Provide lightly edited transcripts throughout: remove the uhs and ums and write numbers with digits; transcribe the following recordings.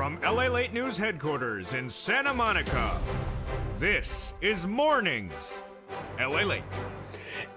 From LALATE News Headquarters in Santa Monica, this is Mornings LALATE.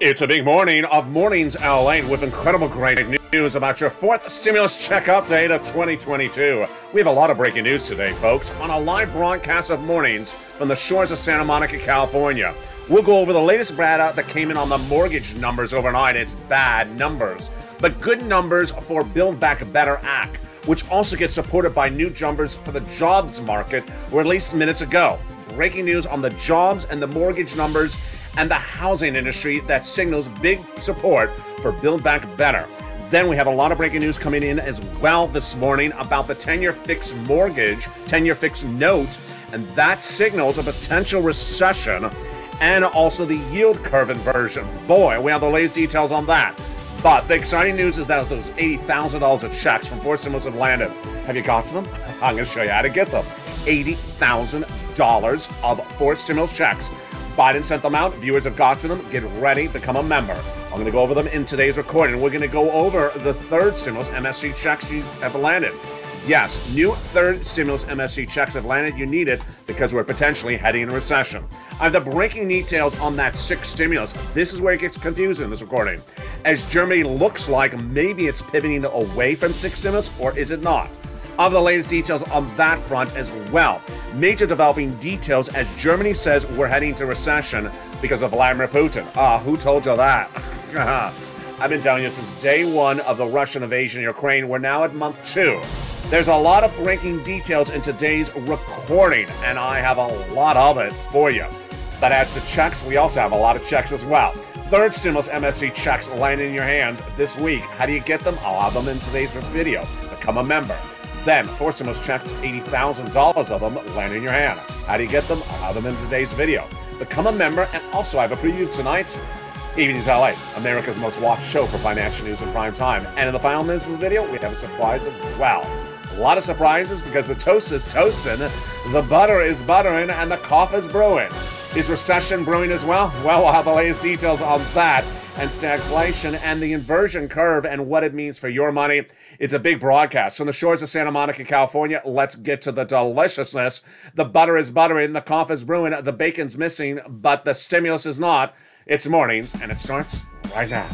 It's a big morning of Mornings LA with incredible great news about your fourth stimulus check update of 2022. We have a lot of breaking news today, folks, on a live broadcast of Mornings from the shores of Santa Monica, California. We'll go over the latest data that came in on the mortgage numbers overnight. It's bad numbers, but good numbers for Build Back Better Act, which also gets supported by new jumpers for the jobs market released minutes ago. Breaking news on the jobs and the mortgage numbers and the housing industry that signals big support for Build Back Better. Then we have a lot of breaking news coming in as well this morning about the 10-year fixed mortgage, 10-year fixed note, and that signals a potential recession, and also the yield curve inversion. Boy, we have the latest details on that. But the exciting news is that those $80,000 of checks from fourth stimulus have landed. Have you got to them? I'm going to show you how to get them. $80,000 of fourth stimulus checks. Biden sent them out. Viewers have got to them. Get ready. Become a member. I'm going to go over them in today's recording. We're going to go over the third stimulus MSC checks you have landed. Yes, new third stimulus MSC checks have landed. You need it because we're potentially heading into recession. I have the breaking details on that sixth stimulus. This is where it gets confusing in this recording. As Germany looks like maybe it's pivoting away from sixth stimulus, or is it not? I have the latest details on that front as well. Major developing details as Germany says we're heading to recession because of Vladimir Putin. Who told you that? I've been telling you since day one of the Russian invasion of Ukraine. We're now at month 2. There's a lot of breaking details in today's recording, and I have a lot of it for you. But as to checks, we also have a lot of checks as well. Third stimulus MSC checks landing in your hands this week. How do you get them? I'll have them in today's video. Become a member. Then, fourth stimulus checks, $80,000 of them land in your hand. How do you get them? I'll have them in today's video. Become a member, and also I have a preview of tonight's Evenings LA, America's most watched show for financial news in prime time. And in the final minutes of the video, we have a surprise as well. A lot of surprises because the toast is toasting, the butter is buttering, and the coffee is brewing. Is recession brewing as well? Well, we'll have the latest details on that and stagflation and the inversion curve and what it means for your money. It's a big broadcast. From the shores of Santa Monica, California, let's get to the deliciousness. The butter is buttering, the coffee is brewing, the bacon's missing, but the stimulus is not. It's Mornings, and it starts right now.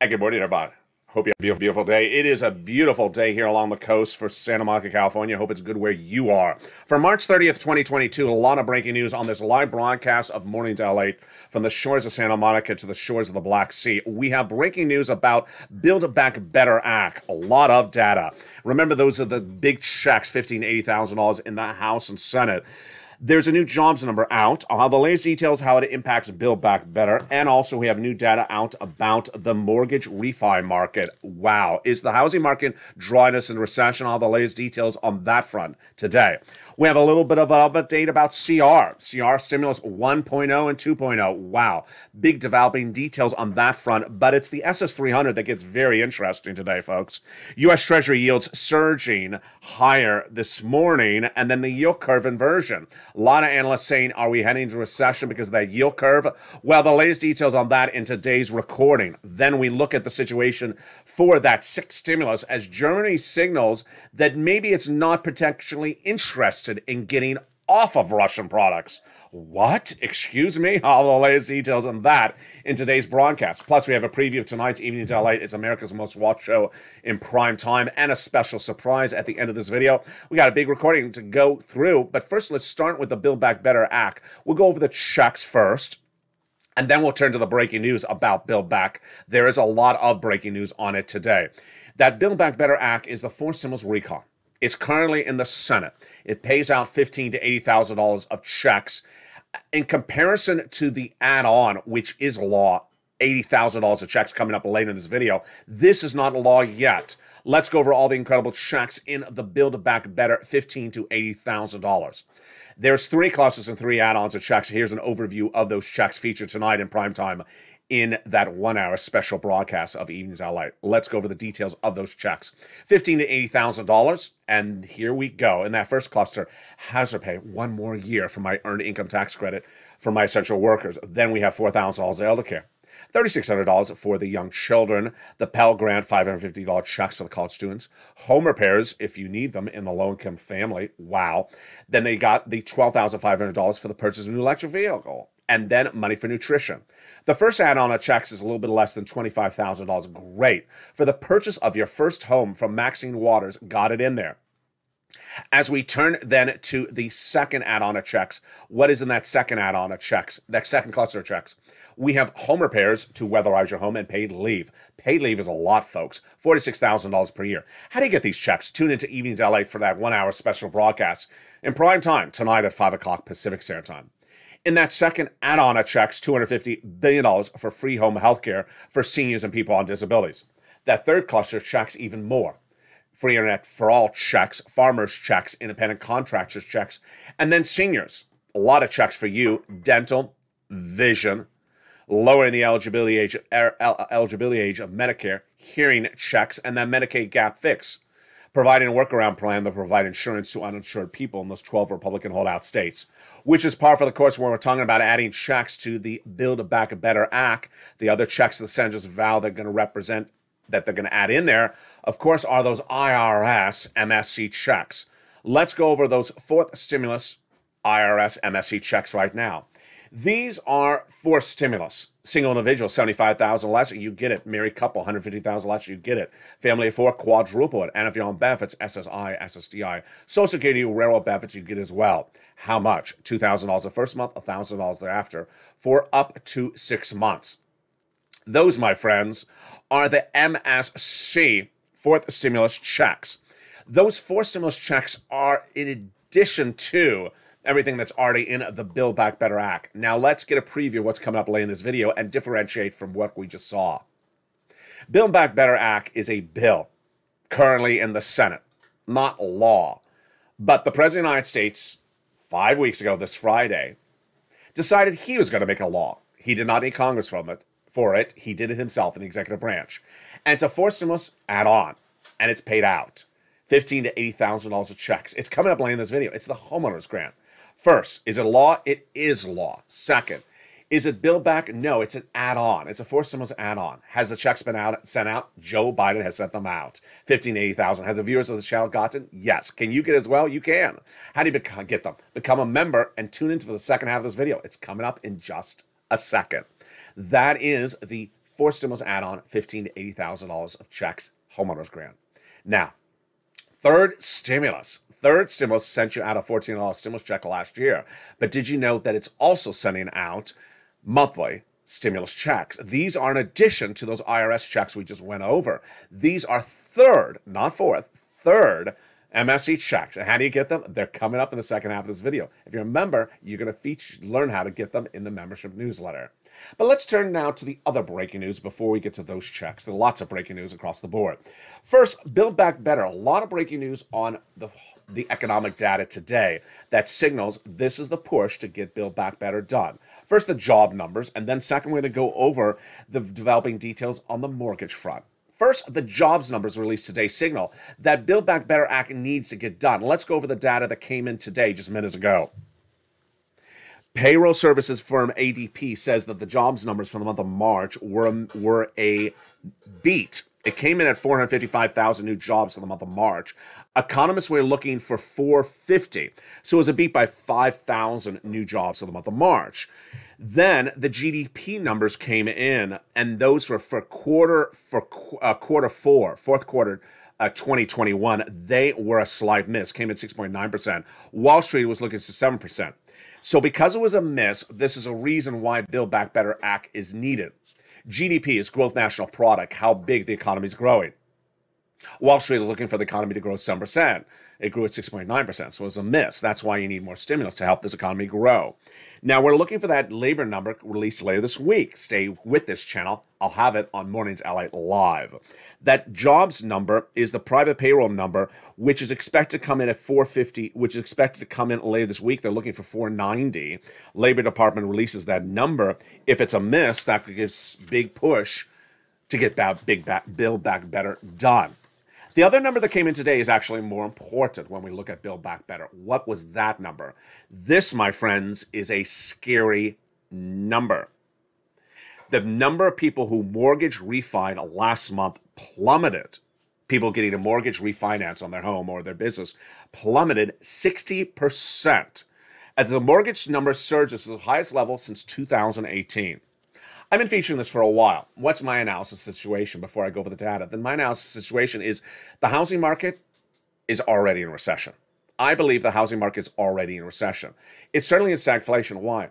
Good morning, everybody. Hope you have a beautiful day. It is a beautiful day here along the coast for Santa Monica, California. Hope it's good where you are. For March 30th, 2022, a lot of breaking news on this live broadcast of Mornings LA from the shores of Santa Monica to the shores of the Black Sea. We have breaking news about Build Back Better Act. A lot of data. Remember, those are the big checks, $15,000 to $80,000 in the House and Senate. There's a new jobs number out. I'll have the latest details how it impacts Build Back Better. And also we have new data out about the mortgage refi market. Wow. Is the housing market drawing us into recession? I'll have the latest details on that front today. We have a little bit of an update about CR stimulus 1.0 and 2.0. Wow. Big developing details on that front. But it's the SS300 that gets very interesting today, folks. U.S. Treasury yields surging higher this morning. And then the yield curve inversion. A lot of analysts saying, are we heading to recession because of that yield curve? Well, the latest details on that in today's recording. Then we look at the situation for that sixth stimulus as Germany signals that maybe it's not potentially interested in getting off of Russian products. What? Excuse me? All the latest details on that in today's broadcast. Plus, we have a preview of tonight's Evenings LA. It's America's most watched show in prime time and a special surprise at the end of this video. We got a big recording to go through, but first let's start with the Build Back Better Act. We'll go over the checks first, and then we'll turn to the breaking news about Build Back. There is a lot of breaking news on it today. That Build Back Better Act is the fourth stimulus recall. It's currently in the Senate. It pays out $15,000 to $80,000 of checks. In comparison to the add-on, which is law, $80,000 of checks coming up later in this video. This is not a law yet. Let's go over all the incredible checks in the Build Back Better $15,000 to $80,000. There's 3 clusters and 3 add-ons of checks. Here's an overview of those checks featured tonight in primetime in that 1-hour special broadcast of Evenings LA. Let's go over the details of those checks. $15,000 to $80,000, and here we go. In that first cluster, hazard pay, 1 more year for my earned income tax credit for my essential workers. Then we have $4,000 elder care. $3,600 for the young children, the Pell Grant, $550 checks for the college students, home repairs if you need them in the low-income family. Wow. Then they got the $12,500 for the purchase of a new electric vehicle, and then money for nutrition. The first add-on of checks is a little bit less than $25,000. Great. For the purchase of your first home from Maxine Waters, got it in there. As we turn then to the second add-on of checks, what is in that second add-on of checks, that second cluster of checks? We have home repairs to weatherize your home and paid leave. Paid leave is a lot, folks. $46,000 per year. How do you get these checks? Tune into Evenings LA for that 1-hour special broadcast in prime time tonight at 5 o'clock Pacific Standard Time. In that second add-on of checks, $250 billion for free home health care for seniors and people on disabilities. That third cluster checks even more. Free internet for all checks, farmers checks, independent contractors checks, and then seniors. A lot of checks for you, dental, vision, lowering the eligibility age of Medicare, hearing checks, and then Medicaid gap fix. Providing a workaround plan that provide insurance to uninsured people in those 12 Republican holdout states, which is par for the course when we're talking about adding checks to the Build Back Better Act. The other checks the senators vow they're going to represent, that they're going to add in there, of course, are those IRS MSC checks. Let's go over those fourth stimulus IRS MSC checks right now. These are for stimulus. Single individual, $75,000 less, you get it. Married couple, $150,000 less, you get it. Family of 4, quadruple it. And if you're on benefits, SSI, SSDI, Social Security, railroad benefits, you get as well. How much? $2,000 the first month, $1,000 thereafter, for up to 6 months. Those, my friends, are the MSC fourth stimulus checks. Those 4 stimulus checks are in addition to everything that's already in the Build Back Better Act. Now let's get a preview of what's coming up later in this video and differentiate from what we just saw. Build Back Better Act is a bill currently in the Senate, not law. But the President of the United States, 5 weeks ago this Friday, decided he was going to make a law. He did not need Congress for it. He did it himself in the executive branch. And it's a fourth stimulus add-on, and it's paid out. $15,000 to $80,000 of checks. It's coming up later in this video. It's the homeowners grant. First, is it law? It is law. Second, is it Build Back? No, it's an add-on. It's a fourth stimulus add-on. Has the checks been sent out? Joe Biden has sent them out. $15,000 to $80,000. Have the viewers of the channel gotten? Yes. Can you get as well? You can. How do you get them? Become a member and tune into the second half of this video. It's coming up in just a second. That is the fourth stimulus add-on, $15,000 to $80,000 of checks, homeowners grant. Now, third stimulus sent you out a $14 stimulus check last year. But did you know that it's also sending out monthly stimulus checks? These are in addition to those IRS checks we just went over. These are third, not fourth, third MSC checks. And how do you get them? They're coming up in the second half of this video. If you're a member, you're going to learn how to get them in the membership newsletter. But let's turn now to the other breaking news before we get to those checks. There are lots of breaking news across the board. First, Build Back Better. A lot of breaking news on the economic data today that signals this is the push to get Build Back Better done. First, the job numbers, and then second, we're going to go over the developing details on the mortgage front. First, the jobs numbers released today signal that Build Back Better Act needs to get done. Let's go over the data that came in today, just minutes ago. Payroll services firm ADP says that the jobs numbers for the month of March were a beat. It came in at 455,000 new jobs for the month of March. Economists were looking for 450. So it was a beat by 5,000 new jobs for the month of March. Then the GDP numbers came in, and those were for fourth quarter 2021. They were a slight miss, came in 6.9%. Wall Street was looking for 7%. So because it was a miss, this is a reason why Build Back Better Act is needed. GDP is gross national product, how big the economy is growing. Wall Street is looking for the economy to grow 7%. It grew at 6.9%, so it was a miss. That's why you need more stimulus to help this economy grow. Now, we're looking for that labor number released later this week. Stay with this channel. I'll have it on Mornings LALATE Live. That jobs number is the private payroll number, which is expected to come in at 450, which is expected to come in later this week. They're looking for 490. Labor Department releases that number. If it's a miss, that could give big push to get Build Back Better done. The other number that came in today is actually more important when we look at Build Back Better. What was that number? This, my friends, is a scary number. The number of people who mortgage refined last month plummeted. People getting a mortgage refinance on their home or their business plummeted 60%. As the mortgage number surges to the highest level since 2018. I've been featuring this for a while. What's my analysis situation before I go over the data? Then my analysis situation is the housing market is already in recession. I believe the housing market's already in recession. It's certainly in stagflation. Why?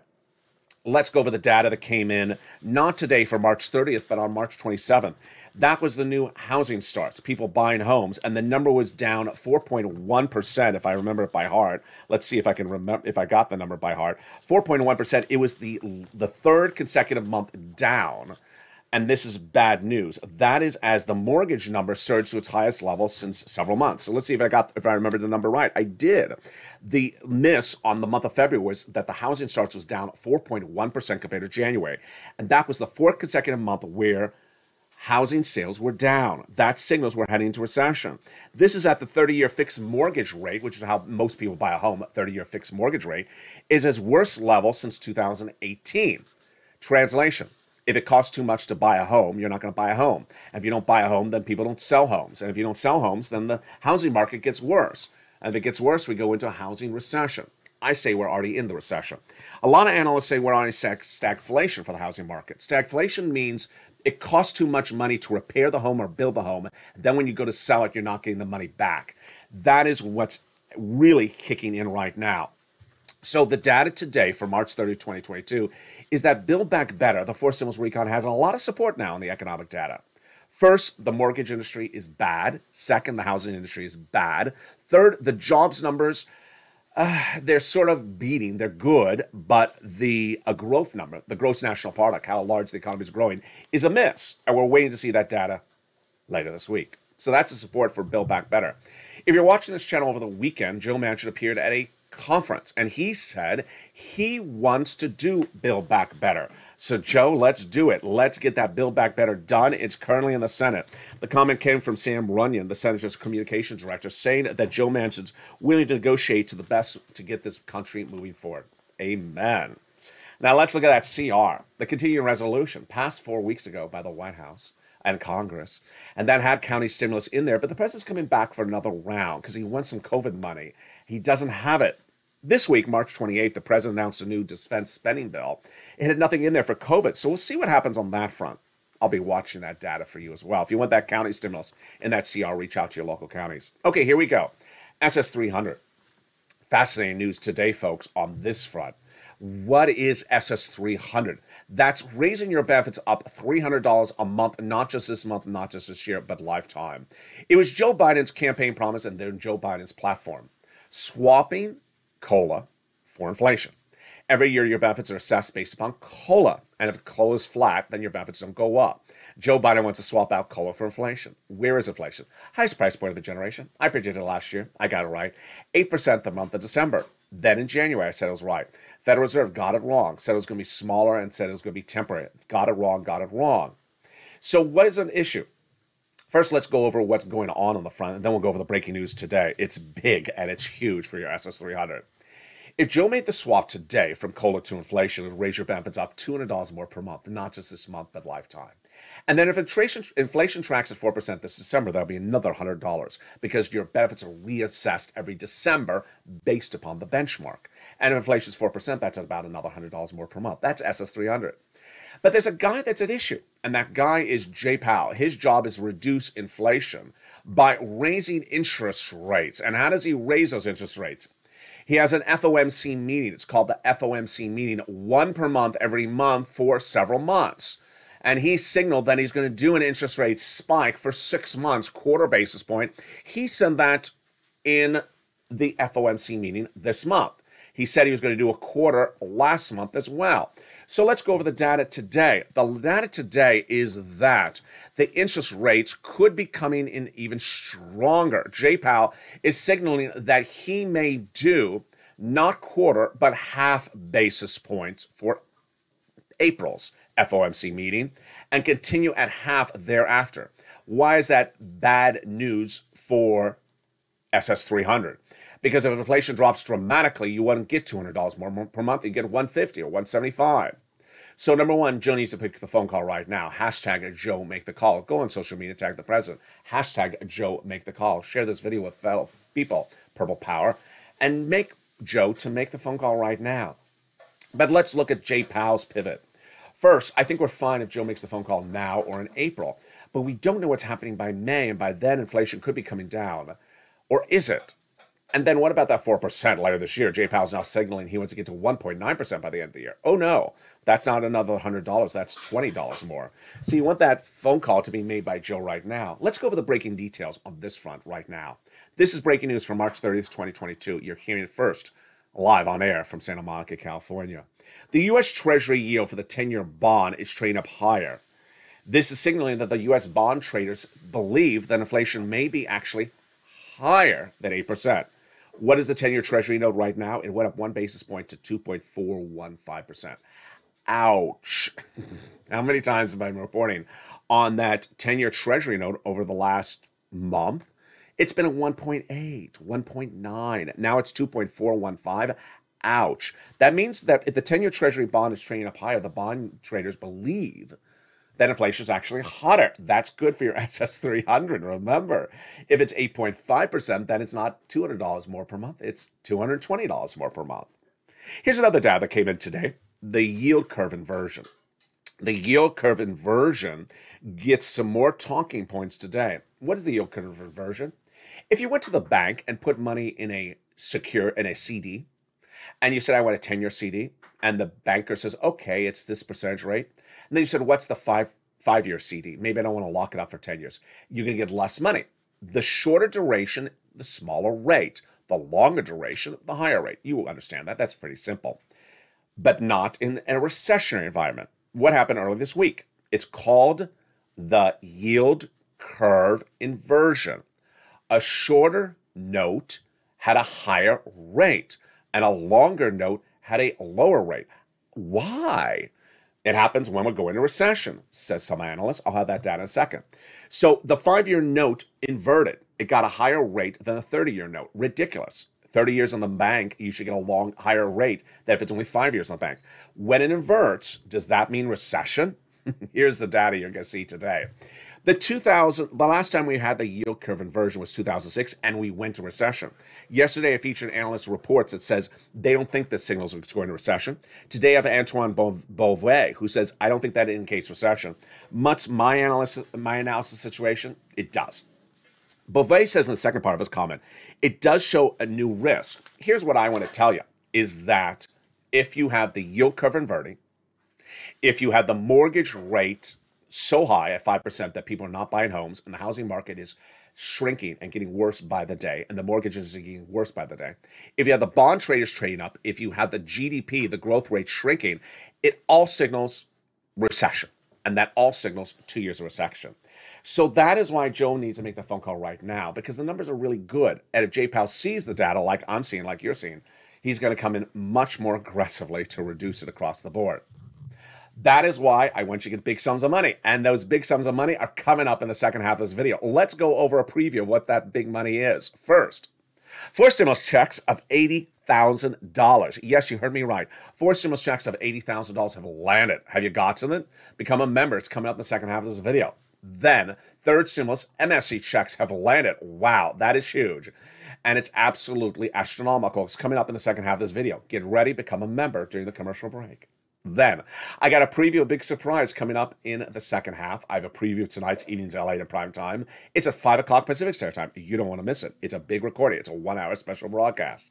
Let's go over the data that came in, not today for March 30th, but on March 27th. That was the new housing starts, people buying homes, and the number was down 4.1%, if I remember it by heart. Let's see if I can remember, if I got the number by heart. 4.1%, it was the third consecutive month down, and this is bad news. That is as the mortgage number surged to its highest level since several months. So let's see if I remembered the number right. I did. The miss on the month of February was that the housing starts was down 4.1% compared to January. And that was the fourth consecutive month where housing sales were down. That signals we're heading into recession. This is at the 30-year fixed mortgage rate, which is how most people buy a home. 30-year fixed mortgage rate is its worst level since 2018. Translation. If it costs too much to buy a home, you're not going to buy a home. And if you don't buy a home, then people don't sell homes. And if you don't sell homes, then the housing market gets worse. And if it gets worse, we go into a housing recession. I say we're already in the recession. A lot of analysts say we're already stagflation for the housing market. Stagflation means it costs too much money to repair the home or build the home. Then when you go to sell it, you're not getting the money back. That is what's really kicking in right now. So the data today for March 30, 2022 is that Build Back Better, the fourth stimulus recon, has a lot of support now in the economic data. First, the mortgage industry is bad. Second, the housing industry is bad. Third, the jobs numbers, they're sort of beating. They're good, but the growth number, the gross national product, how large the economy is growing, is a miss. And we're waiting to see that data later this week. So that's the support for Build Back Better. If you're watching this channel over the weekend, Joe Manchin appeared at a conference and he said he wants to do Build Back Better. So Joe, let's do it. Let's get that Build Back Better done. It's currently in the Senate. The comment came from Sam Runyon, the Senator's communications director, saying that Joe Manchin's willing to negotiate to the best to get this country moving forward. Amen. Now let's look at that CR, the continuing resolution passed 4 weeks ago by the White House and Congress, and that had county stimulus in there, but the president's coming back for another round because he wants some COVID money. He doesn't have it. This week, March 28th, the president announced a new defense spending bill. It had nothing in there for COVID, so we'll see what happens on that front. I'll be watching that data for you as well. If you want that county stimulus in that CR, reach out to your local counties. Okay, here we go. SS300. Fascinating news today, folks, on this front. What is SS300? That's raising your benefits up $300 a month, not just this month, not just this year, but lifetime. It was Joe Biden's campaign promise and then Joe Biden's platform. Swapping COLA for inflation. Every year, your benefits are assessed based upon COLA. And if COLA is flat, then your benefits don't go up. Joe Biden wants to swap out COLA for inflation. Where is inflation? Highest price point of the generation. I predicted it last year. I got it right. 8% the month of December. Then in January, I said it was right. Federal Reserve got it wrong. Said it was going to be smaller and said it was going to be temporary. Got it wrong, got it wrong. So what is an issue? First, let's go over what's going on the front, and then we'll go over the breaking news today. It's big and it's huge for your SS300. If Joe made the swap today from COLA to inflation, it would raise your benefits up $200 more per month, not just this month, but lifetime. And then if inflation tracks at 4% this December, that'll be another $100 because your benefits are reassessed every December based upon the benchmark. And if inflation is 4%, that's about another $100 more per month. That's SS300. But there's a guy that's at issue, and that guy is Jay Powell. His job is to reduce inflation by raising interest rates. And how does he raise those interest rates? He has an FOMC meeting. It's called the FOMC meeting, one per month, every month for several months. And he signaled that he's going to do an interest rate spike for 6 months, quarter basis point. He said that in the FOMC meeting this month. He said he was going to do a quarter last month as well. So let's go over the data today. The data today is that the interest rates could be coming in even stronger. Jay Powell is signaling that he may do not quarter, but half basis points for April's FOMC meeting and continue at half thereafter. Why is that bad news for SS300? Because if inflation drops dramatically, you wouldn't get $200 more per month. You get $150 or $175. So number one, Joe needs to pick the phone call right now. Hashtag Joe make the call. Go on social media, tag the president. Hashtag Joe make the call. Share this video with fellow people, Purple Power, and make Joe to make the phone call right now. But let's look at Jay Powell's pivot. First, I think we're fine if Joe makes the phone call now or in April. But we don't know what's happening by May, and by then inflation could be coming down. Or is it? And then what about that 4% later this year? Jay Powell's now signaling he wants to get to 1.9% by the end of the year. Oh no, that's not another $100. That's $20 more. So you want that phone call to be made by Joe right now. Let's go over the breaking details on this front right now. This is breaking news from March 30th, 2022. You're hearing it first, live on air from Santa Monica, California. The U.S. Treasury yield for the 10-year bond is trading up higher. This is signaling that the U.S. bond traders believe that inflation may be actually higher than 8%. What is the 10-year Treasury note right now? It went up 1 basis point to 2.415%. Ouch. How many times have I been reporting on that 10-year Treasury note over the last month? It's been at 1.8, 1.9. Now it's 2.415. Ouch. That means that if the 10-year Treasury bond is trading up higher, the bond traders believe that inflation is actually hotter. That's good for your SS300. Remember, if it's 8.5%, then it's not $200 more per month. It's $220 more per month. Here's another data that came in today, the yield curve inversion. The yield curve inversion gets some more talking points today. What is the yield curve inversion? If you went to the bank and put money in a CD, and you said, I want a 10-year CD, and the banker says, okay, it's this percentage rate. And then you said, what's the five-year CD? Maybe I don't want to lock it up for 10 years. You're going to get less money. The shorter duration, the smaller rate. The longer duration, the higher rate. You will understand that. That's pretty simple. But not in a recessionary environment. What happened earlier this week? It's called the yield curve inversion. A shorter note had a higher rate, and a longer note had a lower rate. Why? It happens when we go into recession, says some analysts. I'll have that data in a second. So the 5-year note inverted. It got a higher rate than a 30-year note. Ridiculous. 30 years on the bank, you should get a higher rate than if it's only 5 years on the bank. When it inverts, does that mean recession? Here's the data you're going to see today. The last time we had the yield curve inversion was 2006, and we went to recession. Yesterday, I featured analyst reports that says they don't think this signals it's going to recession. Today, I have Antoine Beauvais, who says, I don't think that indicates recession. Much my analysis situation, it does. Beauvais says in the second part of his comment, it does show a new risk. Here's what I want to tell you, is that if you have the yield curve inverting, if you have the mortgage rate so high at 5% that people are not buying homes and the housing market is shrinking and getting worse by the day, and the mortgages are getting worse by the day. If you have the bond traders trading up, if you have the GDP, the growth rate shrinking, it all signals recession. And that all signals 2 years of recession. So that is why Joe needs to make the phone call right now, because the numbers are really good. And if Jay Powell sees the data like I'm seeing, like you're seeing, he's going to come in much more aggressively to reduce it across the board. That is why I want you to get big sums of money. And those big sums of money are coming up in the second half of this video. Let's go over a preview of what that big money is. First, 4 stimulus checks of $80,000. Yes, you heard me right. 4 stimulus checks of $80,000 have landed. Have you gotten it? Become a member. It's coming up in the second half of this video. Then, third stimulus MSC checks have landed. Wow, that is huge. And it's absolutely astronomical. It's coming up in the second half of this video. Get ready, become a member during the commercial break. Then, I got a preview, a big surprise coming up in the second half. I have a preview of tonight's Evenings LA in prime time. It's at 5 o'clock Pacific Standard Time. You don't want to miss it. It's a big recording. It's a 1-hour special broadcast.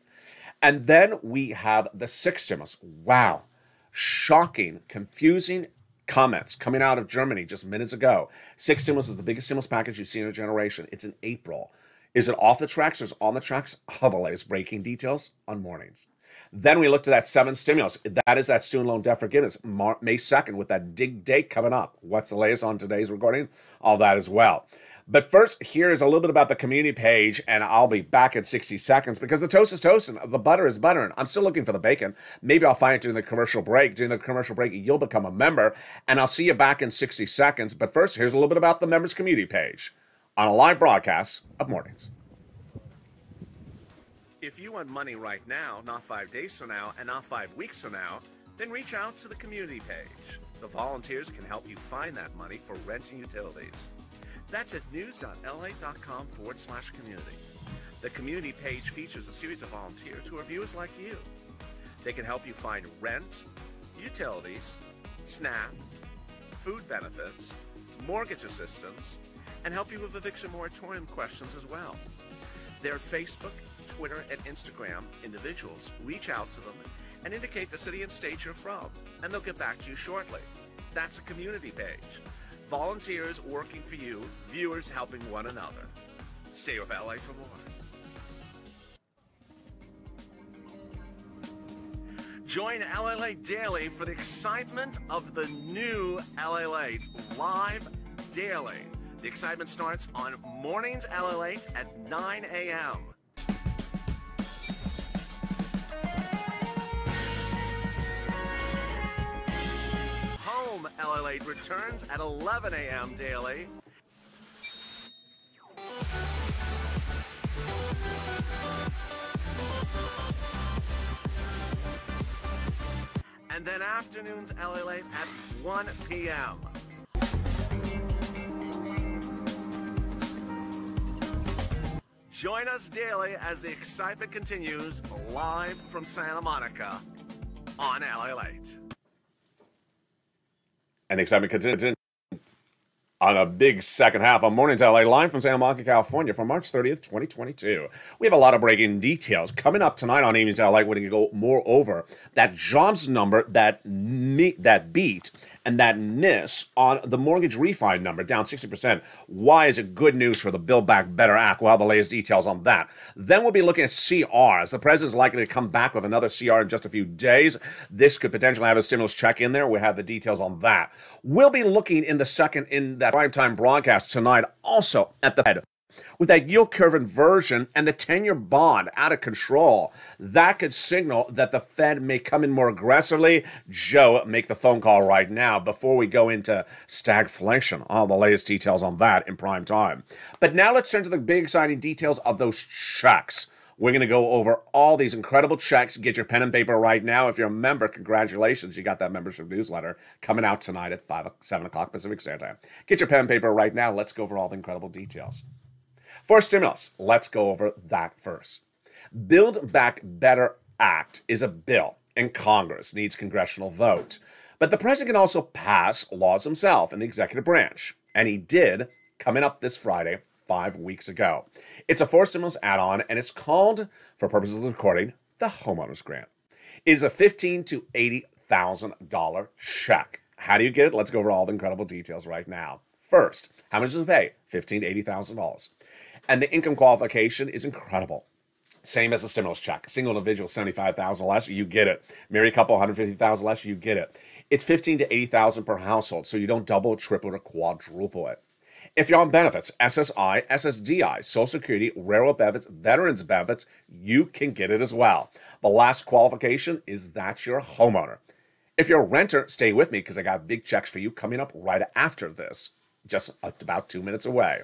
And then we have the 6th stimulus. Wow. Shocking, confusing comments coming out of Germany just minutes ago. 6th stimulus is the biggest stimulus package you've seen in a generation. It's in April. Is it off the tracks or is it on the tracks? Oh, the latest breaking details on mornings. Then we look to that 7th stimulus. That is that student loan debt forgiveness, May 2nd, with that dig date coming up. What's the latest on today's recording? All that as well. But first, here is a little bit about the community page, and I'll be back in 60 seconds because the toast is toasting, the butter is buttering. I'm still looking for the bacon. Maybe I'll find it during the commercial break. During the commercial break, you'll become a member, and I'll see you back in 60 seconds. But first, here's a little bit about the members community page on a live broadcast of Mornings. If you want money right now, not 5 days from now, and not 5 weeks from now, then reach out to the community page. The volunteers can help you find that money for rent and utilities. That's at news.la.com/community. The community page features a series of volunteers who are viewers like you. They can help you find rent, utilities, SNAP, food benefits, mortgage assistance, and help you with eviction moratorium questions as well. Their Facebook, Twitter, and Instagram individuals reach out to them and indicate the city and state you're from, and they'll get back to you shortly. That's a community page. Volunteers working for you, viewers helping one another. Stay with LA for more. Join LALATE Daily for the excitement of the new LALATE live daily. The excitement starts on Mornings LALATE at 9 a.m. Home LALATE returns at 11 a.m. daily. And then afternoons LALATE at 1 p.m. Join us daily as the excitement continues live from Santa Monica on LALATE. And the excitement continues on a big second half of Mornings LA, live from Santa Monica, California, for March 30th, 2022. We have a lot of breaking details coming up tonight on Evenings LA. We're going to go more over that jobs number that beat and that miss on the mortgage refi number, down 60%. Why is it good news for the Build Back Better Act? We'll have the latest details on that. Then we'll be looking at CRs. The president's likely to come back with another CR in just a few days. This could potentially have a stimulus check in there. We'll have the details on that. We'll be looking in that primetime broadcast tonight also at the Fed, with that yield curve inversion and the 10-year bond out of control. That could signal that the Fed may come in more aggressively. Joe, make the phone call right now before we go into stagflation. All the latest details on that in prime time. But now let's turn to the big exciting details of those checks. We're going to go over all these incredible checks. Get your pen and paper right now. If you're a member, congratulations. You got that membership newsletter coming out tonight at 7 o'clock Pacific Standard Time. Get your pen and paper right now. Let's go over all the incredible details. For stimulus, let's go over that first. Build Back Better Act is a bill, and Congress needs congressional vote. But the president can also pass laws himself in the executive branch. And he did, coming up this Friday, 5 weeks ago. It's a stimulus add-on, and it's called, for purposes of recording, the Homeowners Grant. It is a $15,000 to $80,000 check. How do you get it? Let's go over all the incredible details right now. First, how much does it pay? $15,000 to $80,000. And the income qualification is incredible. Same as a stimulus check. Single individual, $75,000 less, you get it. Married couple, $150,000 less, you get it. It's $15,000 to $80,000 per household, so you don't double, triple, or quadruple it. If you're on benefits, SSI, SSDI, Social Security, railroad benefits, veterans benefits, you can get it as well. The last qualification is that you're a homeowner. If you're a renter, stay with me because I got big checks for you coming up right after this, just about 2 minutes away.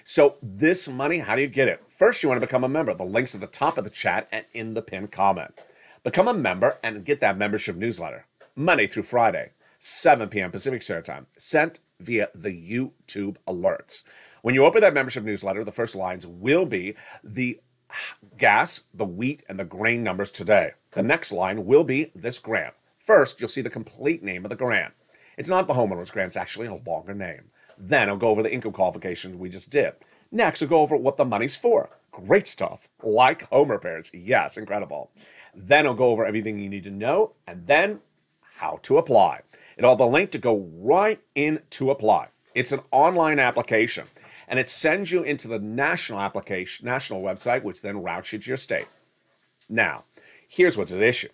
So this money, how do you get it? First, you want to become a member. The link's at the top of the chat and in the pinned comment. Become a member and get that membership newsletter Monday through Friday, 7 p.m. Pacific Standard Time, sent via the YouTube alerts. When you open that membership newsletter, the first lines will be the gas, the wheat, and the grain numbers today. The next line will be this grant. First, you'll see the complete name of the grant. It's not the homeowner's grant, it's actually a longer name. Then I'll go over the income qualifications we just did. Next, I'll go over what the money's for. Great stuff, like home repairs. Yes, incredible. Then I'll go over everything you need to know, and then how to apply. It'll have the link to go right in to apply. It's an online application. and it sends you into the national website, which then routes you to your state. Now, here's what's at issue.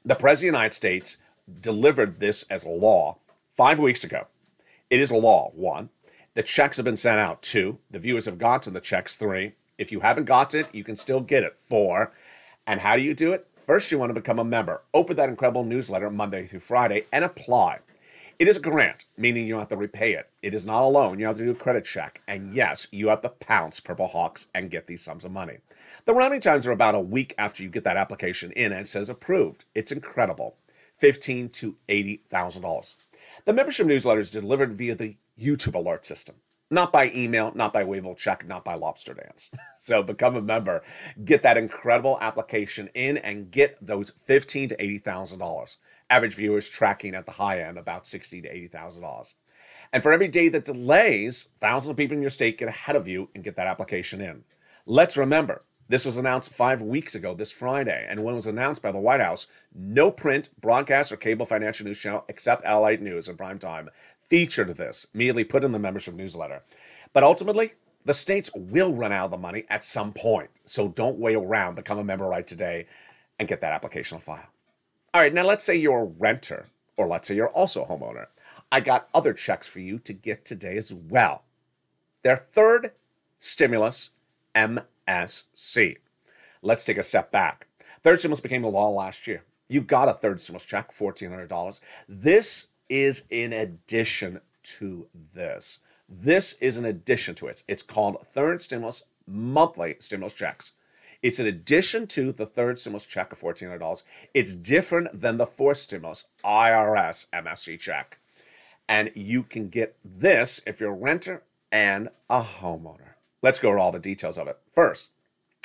The President of the United States delivered this as a law 5 weeks ago. It is a law, 1. The checks have been sent out, 2. The viewers have gotten the checks, 3. If you haven't gotten it, you can still get it, 4. And how do you do it? First, you want to become a member. Open that incredible newsletter Monday through Friday and apply. It is a grant, meaning you don't have to repay it. It is not a loan. You have to do a credit check. And yes, you have to pounce Purple Hawks and get these sums of money. The rounding times are about a week after you get that application in and it says approved. It's incredible. $15,000 to $80,000. The membership newsletter is delivered via the YouTube alert system. Not by email, not by Wavell check, not by lobster dance. So become a member, get that incredible application in, and get those $15,000 to $80,000. Average viewers tracking at the high end about $60,000 to $80,000. And for every day that delays, thousands of people in your state get ahead of you and get that application in. Let's remember, this was announced 5 weeks ago this Friday, and when it was announced by the White House, no print, broadcast, or cable financial news channel except LALATE News in prime time featured this, immediately put in the membership newsletter. But ultimately, the states will run out of the money at some point, so don't wait around. Become a member right today and get that application on file. All right, now let's say you're a renter, or let's say you're also a homeowner. I got other checks for you to get today as well. Their third stimulus, MSC. Let's take a step back. Third stimulus became the law last year. You got a third stimulus check, $1,400. This is in addition to this. This is in addition to it. It's called third stimulus monthly stimulus checks. It's in addition to the third stimulus check of $1,400. It's different than the fourth stimulus IRS MSC check. And you can get this if you're a renter and a homeowner. Let's go over all the details of it. First,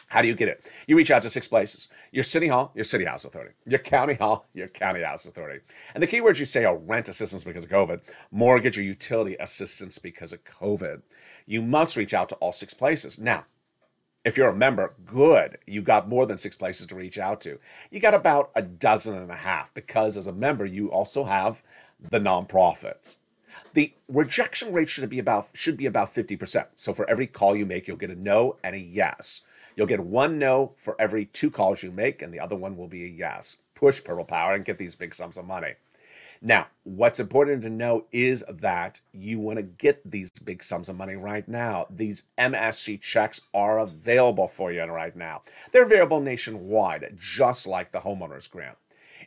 how do you get it? You reach out to 6 places. Your city hall, your city house authority. Your county hall, your county house authority. And the keywords you say are rent assistance because of COVID, mortgage or utility assistance because of COVID. You must reach out to all 6 places. Now, if you're a member, good. You got more than 6 places to reach out to. You got about a dozen and a half because as a member, you also have the nonprofits. The rejection rate should be about 50%. So for every call you make, you'll get a no and a yes. You'll get 1 no for every 2 calls you make, and the other one will be a yes. Push Purple Power and get these big sums of money. Now, what's important to know is that you want to get these big sums of money right now. These MSC checks are available for you right now. They're available nationwide, just like the homeowners grant.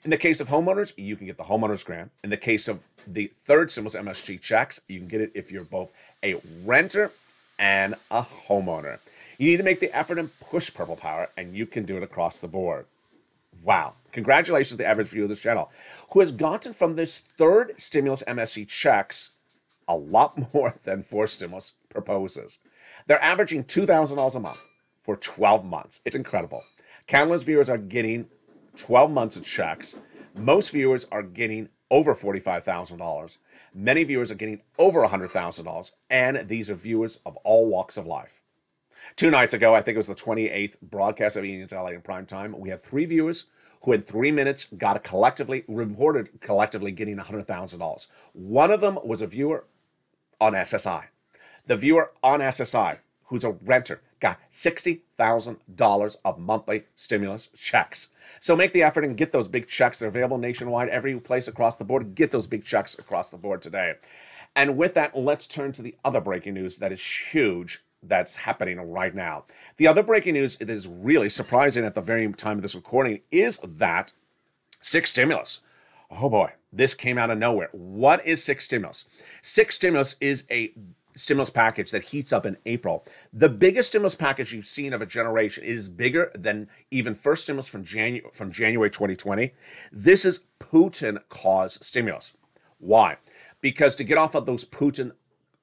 In the case of homeowners, you can get the homeowners grant. In the case of the third stimulus MSC checks, you can get it if you're both a renter and a homeowner. You need to make the effort and push Purple Power, and you can do it across the board. Wow. Congratulations to the average viewer of this channel, who has gotten from this third stimulus MSC checks a lot more than 4 stimulus proposes. They're averaging $2,000 a month for 12 months. It's incredible. Countless viewers are getting 12 months of checks. Most viewers are getting over $45,000. Many viewers are getting over $100,000, and these are viewers of all walks of life. 2 nights ago, I think it was the 28th broadcast of Evenings LA in prime time, we had 3 viewers who in 3 minutes reported collectively getting $100,000. One of them was a viewer on SSI. The viewer on SSI, who's a renter, got $60,000 of monthly stimulus checks. So make the effort and get those big checks. They're available nationwide, every place across the board. Get those big checks across the board today. And with that, let's turn to the other breaking news that is huge that's happening right now. The other breaking news that is really surprising at the very time of this recording is that 6 stimulus. Oh boy, this came out of nowhere. What is 6 stimulus? 6 stimulus is a stimulus package that heats up in April. The biggest stimulus package you've seen of a generation. It is bigger than even first stimulus from January 2020. This is Putin-caused stimulus. Why? Because to get off of those Putin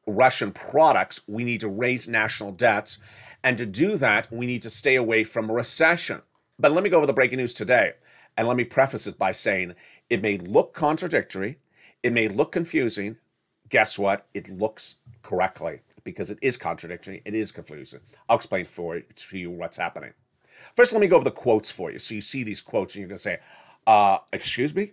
Russian products, we need to raise national debts. And to do that, we need to stay away from a recession. But let me go over the breaking news today. And let me preface it by saying it may look contradictory. It may look confusing. Guess what? It looks correctly because it is contradictory. It is confusing. I'll explain to you what's happening. First, let me go over the quotes for you. So you see these quotes and you're going to say, excuse me?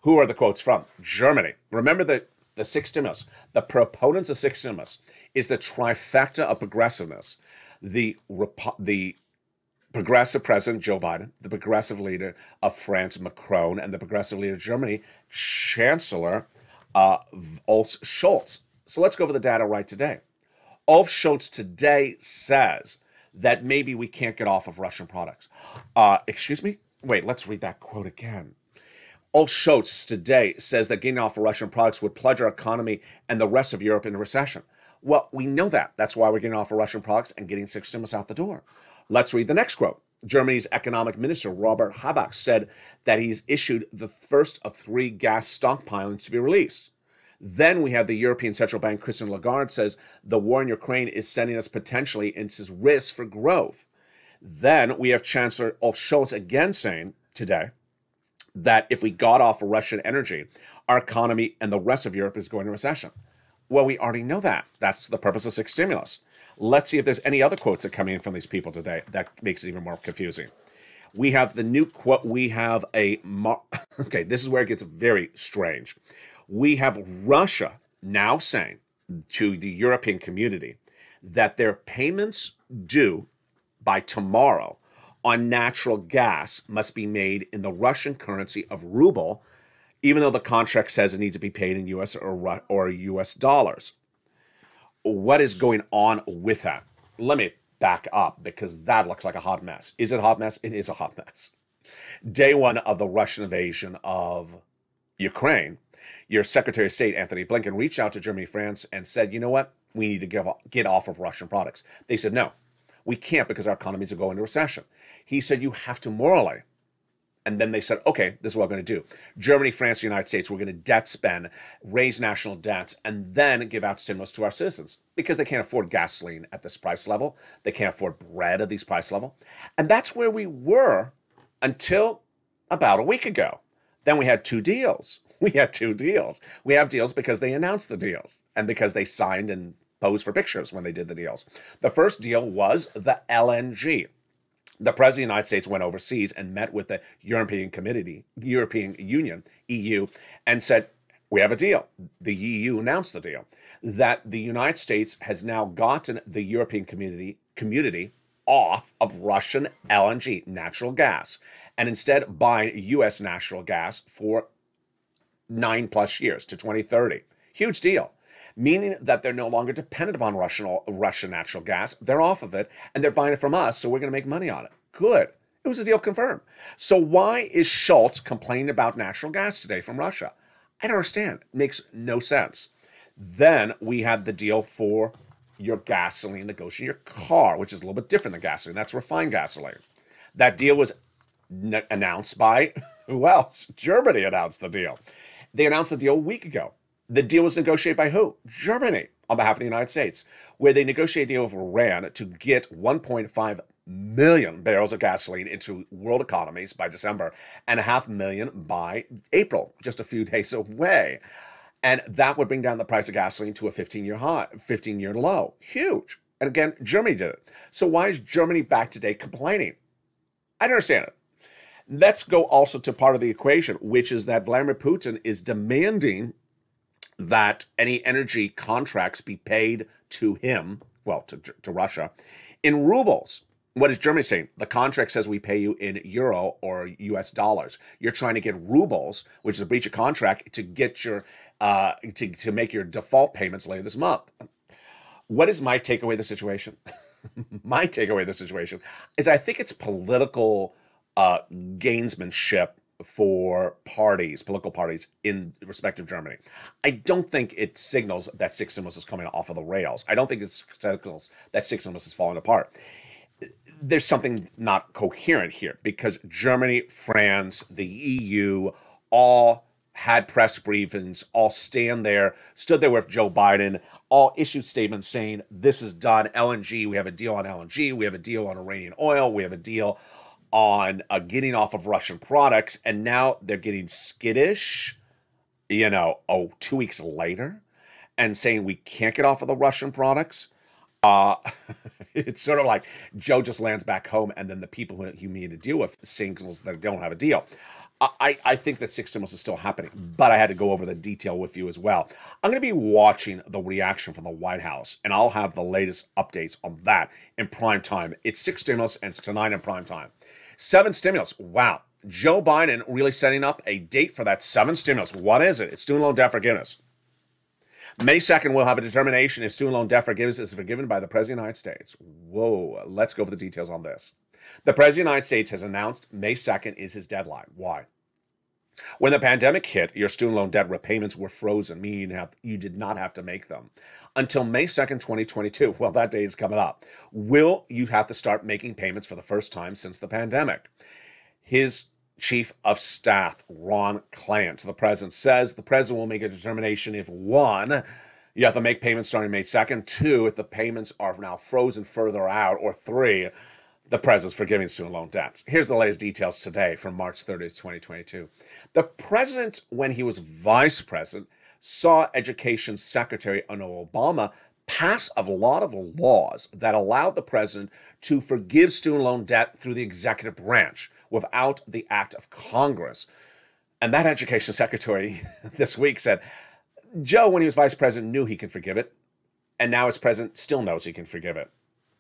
Who are the quotes from? Germany. Remember the the sixth stimulus, the proponents of sixth stimulus is the trifecta of progressiveness. The progressive president, Joe Biden, the progressive leader of France, Macron, and the progressive leader of Germany, Chancellor Olaf Scholz. So let's go over the data right today. Olaf Scholz today says that maybe we can't get off of Russian products. Excuse me? Wait, let's read that quote again. Olaf Scholz today says that getting off of Russian products would plunge our economy and the rest of Europe into recession. Well, we know that. That's why we're getting off of Russian products and getting sixth stimulus out the door. Let's read the next quote. Germany's economic minister, Robert Habeck, said that he's issued the first of 3 gas stockpilings to be released. Then we have the European Central Bank, Christine Lagarde, says the war in Ukraine is sending us potentially into risk for growth. Then we have Chancellor Olaf Scholz again saying today that if we got off of Russian energy, our economy and the rest of Europe is going into recession. Well, we already know that. That's the purpose of sixth stimulus. Let's see if there's any other quotes that come in from these people today that makes it even more confusing. We have the new quote. We have okay, this is where it gets very strange. We have Russia now saying to the European community that their payments due by tomorrow on natural gas must be made in the Russian currency of ruble, even though the contract says it needs to be paid in US or US dollars. What is going on with that? Let me back up because that looks like a hot mess. Is it a hot mess? It is a hot mess. Day one of the Russian invasion of Ukraine, your Secretary of State, Anthony Blinken, reached out to Germany, France, and said, you know what? We need to get off of Russian products. They said, no, we can't because our economies are going into recession. He said, you have to morally. And then they said, okay, this is what we're going to do. Germany, France, the United States, we're going to debt spend, raise national debts, and then give out stimulus to our citizens because they can't afford gasoline at this price level. They can't afford bread at these price level. And that's where we were until about a week ago. Then we had 2 deals. We had 2 deals. We have deals because they announced the deals and because they signed and posed for pictures when they did the deals. The first deal was the LNG. The President of the United States went overseas and met with the European Union, EU, and said, we have a deal. The EU announced the deal that the United States has now gotten the European community off of Russian LNG, natural gas, and instead buying U.S. natural gas for 9+ years to 2030. Huge deal. Meaning that they're no longer dependent upon Russian natural gas. They're off of it, and they're buying it from us, so we're going to make money on it. Good. It was a deal confirmed. So why is Scholz complaining about natural gas today from Russia? I don't understand. It makes no sense. Then we had the deal for your gasoline that goes in your car, which is a little bit different than gasoline. That's refined gasoline. That deal was announced by, who else? Germany announced the deal. They announced the deal a week ago. The deal was negotiated by who? Germany, on behalf of the United States, where they negotiated a deal with Iran to get 1.5 million barrels of gasoline into world economies by December and 500,000 by April, just a few days away. And that would bring down the price of gasoline to a 15-year high, 15-year low. Huge. And again, Germany did it. So why is Germany back today complaining? I don't understand it. Let's go also to part of the equation, which is that Vladimir Putin is demanding that any energy contracts be paid to him, well, to Russia, in rubles. What is Germany saying? The contract says we pay you in euro or US dollars. You're trying to get rubles, which is a breach of contract, to get your to make your default payments later this month. What is my takeaway of the situation? My takeaway of the situation is I think it's political gamesmanship for political parties in respective Germany. I don't think it signals that sixth stimulus is coming off of the rails. I don't think it signals that sixth stimulus is falling apart. There's something not coherent here because Germany, France, the EU all had press briefings, all stood there with Joe Biden, all issued statements saying this is done. LNG, we have a deal on LNG, we have a deal on Iranian oil, we have a deal on getting off of Russian products, and now they're getting skittish, 2 weeks later, and saying we can't get off of the Russian products. Uh, it's sort of like Joe just lands back home, and then the people who you need to deal with signals that don't have a deal. I think that six stimulus is still happening, but I had to go over the detail with you as well. I'm going to be watching the reaction from the White House, and I'll have the latest updates on that in prime time. It's six stimulus, and it's tonight in prime time. Seven stimulus. Wow. Joe Biden really setting up a date for that seven stimulus. What is it? It's student loan debt forgiveness. May 2nd, we'll have a determination if student loan debt forgiveness is forgiven by the President of the United States. Whoa, let's go over the details on this. The President of the United States has announced May 2nd is his deadline. Why? When the pandemic hit, your student loan debt repayments were frozen, meaning you did not have to make them. Until May 2nd, 2022, well, that day is coming up. Will you have to start making payments for the first time since the pandemic? His Chief of Staff, Ron Klain, to the president, says the president will make a determination if, one, you have to make payments starting May 2nd, two, if the payments are now frozen further out, or three, the president's forgiving student loan debts. Here's the latest details today from March 30th, 2022. The president, when he was vice president, saw Education Secretary Obama pass a lot of laws that allowed the president to forgive student loan debt through the executive branch without the act of Congress. And that education secretary this week said, Joe, when he was vice president, knew he could forgive it. And now as president, still knows he can forgive it.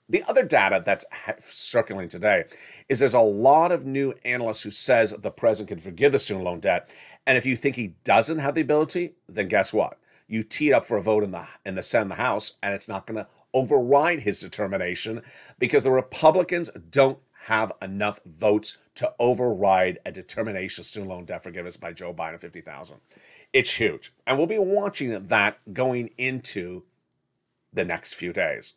The other data that's circulating today is there's a lot of new analysts who says the president can forgive the student loan debt. And if you think he doesn't have the ability, then guess what? You tee it up for a vote in the Senate and the House, and it's not going to override his determination because the Republicans don't have enough votes to override a determination of student loan debt forgiveness by Joe Biden of 50,000. It's huge. And we'll be watching that going into the next few days.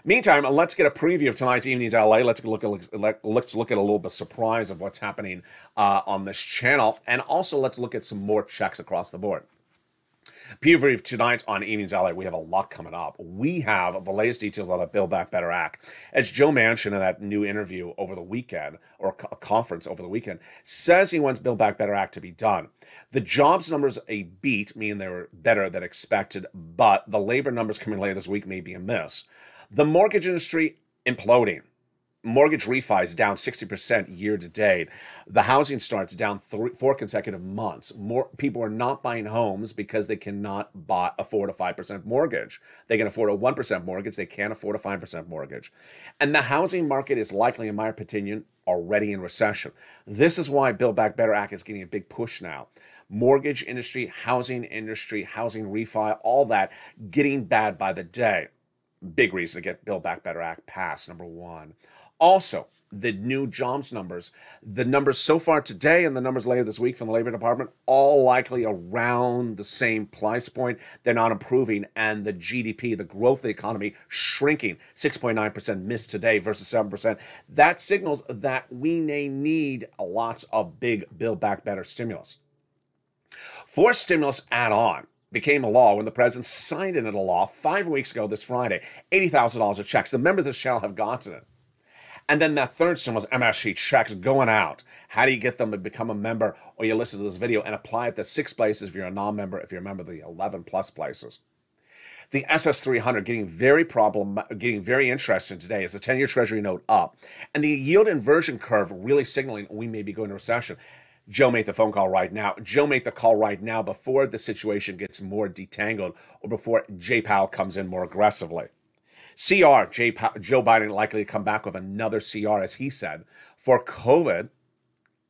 Meantime, let's get a preview of tonight's Evenings LA. Let's look at a little bit of surprise of what's happening on this channel. And also let's look at some more checks across the board. Preview tonight on Evenings LA, we have a lot coming up. We have the latest details on the Build Back Better Act. As Joe Manchin in that new interview over the weekend, or a conference over the weekend, says he wants Build Back Better Act to be done. The jobs numbers a beat, meaning they were better than expected, but the labor numbers coming later this week may be a miss. The mortgage industry imploding. Mortgage refis down 60% year to date. The housing starts down 4 consecutive months. More people are not buying homes because they cannot afford a 5% mortgage. They can afford a 1% mortgage. They can't afford a 5% mortgage. And the housing market is likely, in my opinion, already in recession. This is why Build Back Better Act is getting a big push now. Mortgage industry, housing refi, all that getting bad by the day. Big reason to get Build Back Better Act passed, number one. Also, the new jobs numbers, the numbers so far today and the numbers later this week from the Labor Department, all likely around the same price point. They're not improving. And the GDP, the growth of the economy, shrinking. 6.9% missed today versus 7%. That signals that we may need lots of big Build Back Better stimulus. Forced stimulus add-on became a law when the president signed it into law 5 weeks ago this Friday. $80,000 of checks. The members of the channel have gotten it. And then that third stimulus, MSC checks going out. How do you get them to become a member? Or you listen to this video and apply it to 6 places if you're a non-member, if you're a member of the 11 plus places. The SS300 getting very interesting today is the 10-year Treasury note up. And the yield inversion curve really signaling we may be going into recession. Joe made the phone call right now. Joe made the call right now before the situation gets more detangled or before Jay Powell comes in more aggressively. Joe Biden likely to come back with another CR, as he said, for COVID.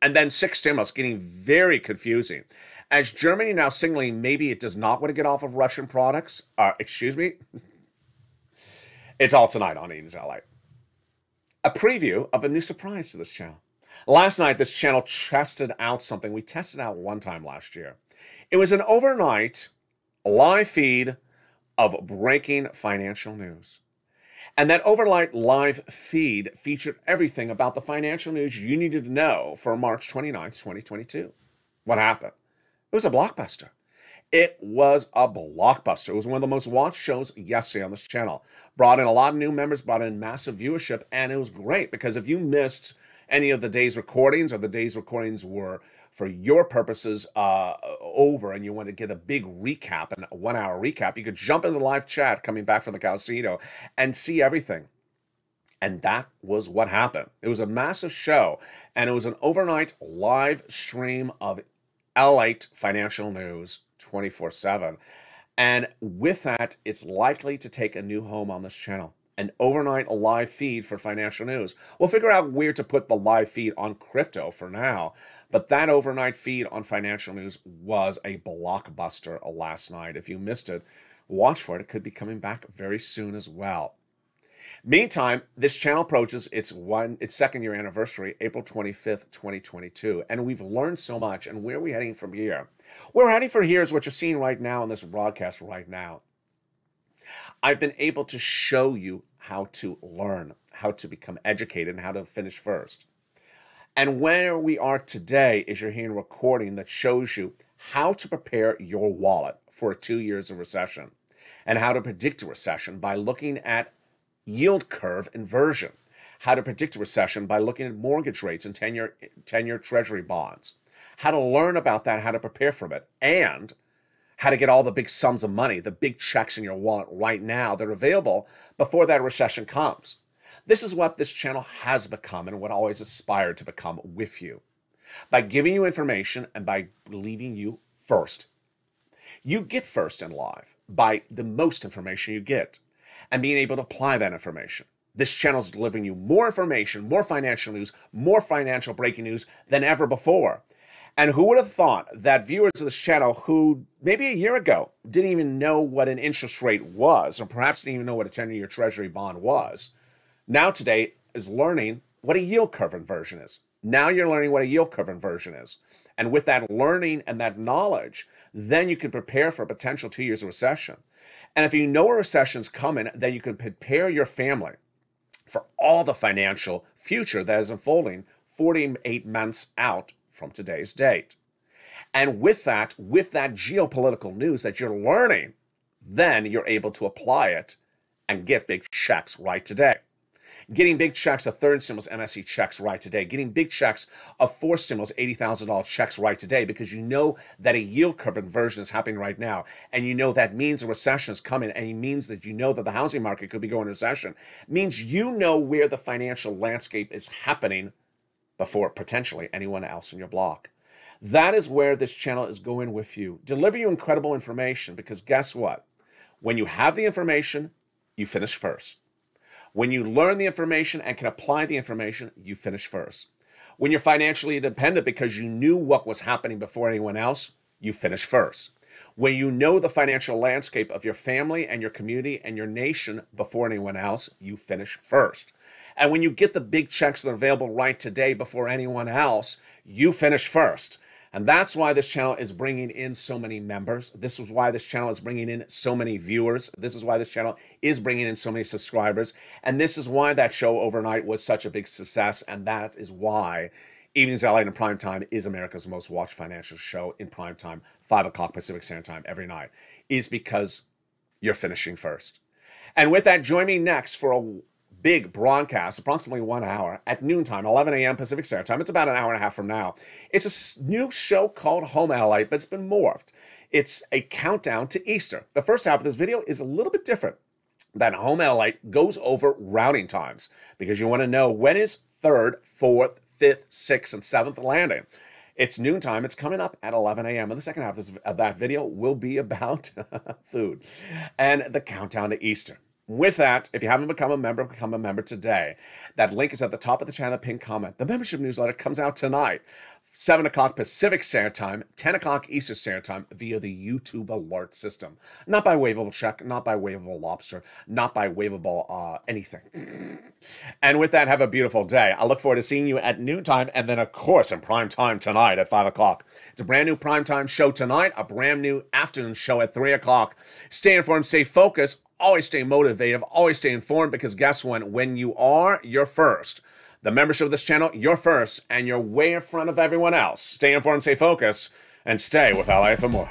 And then 6 stimulus getting very confusing. As Germany now signaling maybe it does not want to get off of Russian products. It's all tonight on Eden's LA. A preview of a new surprise to this channel. Last night, this channel tested out something we tested out one time last year. It was an overnight live feed of breaking financial news. And that overnight live feed featured everything about the financial news you needed to know for March 29th, 2022. What happened? It was a blockbuster. It was a blockbuster. It was one of the most watched shows yesterday on this channel. Brought in a lot of new members, brought in massive viewership, and it was great because if you missed any of the day's recordings or the day's recordings were for your purposes over and you want to get a big recap, and a 1 hour recap, you could jump into the live chat coming back from the casino and see everything. And that was what happened. It was a massive show, and it was an overnight live stream of LALATE financial news 24/7. And with that, it's likely to take a new home on this channel. An overnight live feed for financial news. We'll figure out where to put the live feed on crypto for now, but that overnight feed on financial news was a blockbuster last night. If you missed it, watch for it. It could be coming back very soon as well. Meantime, this channel approaches its second year anniversary, April 25th, 2022, and we've learned so much. And where are we heading from here? Where we're heading from here is what you're seeing right now in this broadcast right now. I've been able to show you how to learn, how to become educated, and how to finish first. And where we are today is you're hearing a recording that shows you how to prepare your wallet for 2 years of recession and how to predict a recession by looking at yield curve inversion, how to predict a recession by looking at mortgage rates and 10-year treasury bonds, how to learn about that, how to prepare for it, and how to get all the big sums of money, the big checks in your wallet right now that are available before that recession comes. This is what this channel has become and what I always aspired to become with you. By giving you information and by leaving you first. You get first in life by the most information you get and being able to apply that information. This channel is delivering you more information, more financial news, more financial breaking news than ever before. And who would have thought that viewers of this channel who maybe a year ago didn't even know what an interest rate was, or perhaps didn't even know what a 10-year treasury bond was, now today is learning what a yield curve inversion is. Now you're learning what a yield curve inversion is. And with that learning and that knowledge, then you can prepare for a potential 2 years of recession. And if you know a recession's coming, then you can prepare your family for all the financial future that is unfolding 48 months out from today's date. And with that geopolitical news that you're learning, then you're able to apply it and get big checks right today. Getting big checks of third stimulus MSC checks right today. Getting big checks of fourth stimulus $80,000 checks right today, because you know that a yield curve inversion is happening right now. And you know that means a recession is coming, and it means that you know that the housing market could be going into recession. It means you know where the financial landscape is happening before potentially anyone else in your block. That is where this channel is going with you. Deliver you incredible information, because guess what? When you have the information, you finish first. When you learn the information and can apply the information, you finish first. When you're financially independent because you knew what was happening before anyone else, you finish first. When you know the financial landscape of your family and your community and your nation before anyone else, you finish first. And when you get the big checks that are available right today before anyone else, you finish first. And that's why this channel is bringing in so many members. This is why this channel is bringing in so many viewers. This is why this channel is bringing in so many subscribers. And this is why that show overnight was such a big success. And that is why Evenings LALATE in Prime Time is America's most watched financial show in prime time, 5 o'clock Pacific Standard Time every night, is because you're finishing first. And with that, join me next for a big broadcast, approximately 1 hour at noontime, 11 a.m. Pacific Standard Time. It's about an hour and a half from now. It's a new show called Home LALATE, but it's been morphed. It's a countdown to Easter. The first half of this video is a little bit different. That Home LALATE goes over routing times, because you want to know when is 3rd, 4th, 5th, 6th, and 7th landing. It's noontime. It's coming up at 11 a.m. And the second half of that video will be about food and the countdown to Easter. With that, if you haven't become a member today. That link is at the top of the channel, the pinned comment. The membership newsletter comes out tonight, 7 o'clock Pacific Standard Time, 10 o'clock Eastern Standard Time via the YouTube alert system. Not by Waveable Check, not by Waveable Lobster, not by Waveable anything. And with that, have a beautiful day. I look forward to seeing you at noontime, and then, of course, in prime time tonight at 5 o'clock. It's a brand new prime time show tonight, a brand new afternoon show at 3 o'clock. Stay informed, stay focused, always stay motivated, always stay informed, because guess what? When you are, you're first. The membership of this channel, you're first, and you're way in front of everyone else. Stay informed, stay focused, and stay with LA for more.